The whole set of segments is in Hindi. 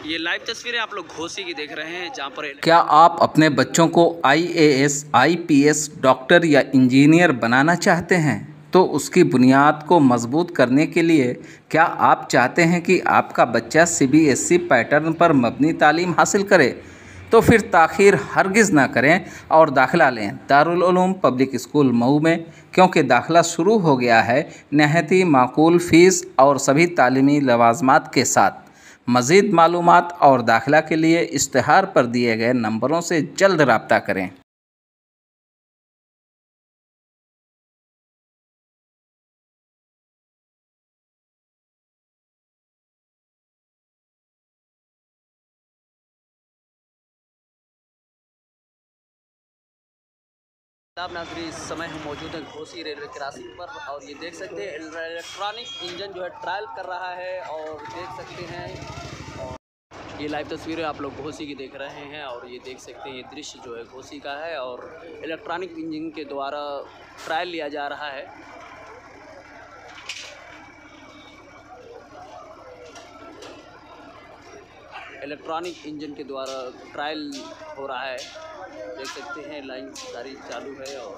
ये लाइव तस्वीरें आप लोग घोसी की देख रहे हैं, जहां पर क्या आप अपने बच्चों को आईएएस, आईपीएस, डॉक्टर या इंजीनियर बनाना चाहते हैं? तो उसकी बुनियाद को मजबूत करने के लिए क्या आप चाहते हैं कि आपका बच्चा सीबीएसई पैटर्न पर मबनी तालीम हासिल करे? तो फिर ताख़ीर हरगिज़ ना करें और दाखिला लें दारुल उलूम पब्लिक स्कूल मऊ में, क्योंकि दाखिला शुरू हो गया है नहायत ही माकूल फ़ीस और सभी तालीमी लवाजमात के साथ। मज़ीद मालूमात और दाखिला के लिए इश्तिहार पर दिए गए नंबरों से जल्द रब्ता करें। नाजरीन, इस समय हम मौजूद हैं घोसी रेलवे क्रॉसिंग पर और ये देख सकते हैं इलेक्ट्रॉनिक इंजन जो है ट्रायल कर रहा है और देख सकते हैं। और ये लाइव तस्वीरें आप लोग घोसी की देख रहे हैं और ये देख सकते हैं, ये दृश्य जो है घोसी का है और इलेक्ट्रॉनिक इंजन के द्वारा ट्रायल लिया जा रहा है। इलेक्ट्रॉनिक इंजन के द्वारा ट्रायल हो रहा है, देख सकते हैं लाइन सारी चालू है। और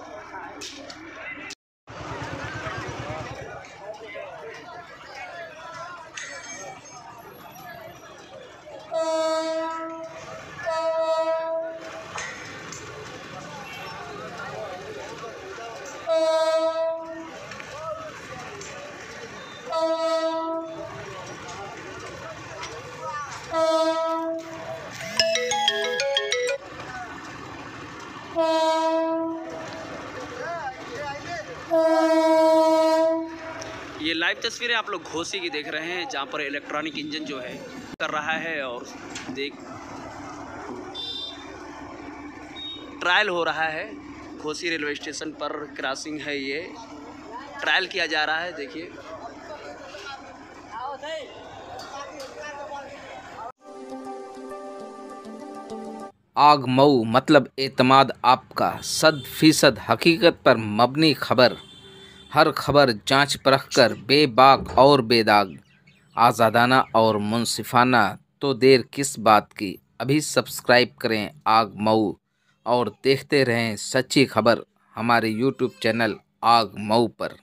ये लाइव तस्वीरें आप लोग घोसी की देख रहे हैं, जहां पर इलेक्ट्रॉनिक इंजन जो है कर रहा है और देख ट्रायल हो रहा है। घोसी रेलवे स्टेशन पर क्रॉसिंग है, ये ट्रायल किया जा रहा है। देखिए आग मऊ मतलब एतमाद आपका 100% हकीकत पर मबनी खबर। हर खबर जांच परख कर बेबाक और बेदाग, आज़ादाना और मुनसिफाना। तो देर किस बात की, अभी सब्सक्राइब करें आग मऊ और देखते रहें सच्ची खबर हमारे यूट्यूब चैनल आग मऊ पर।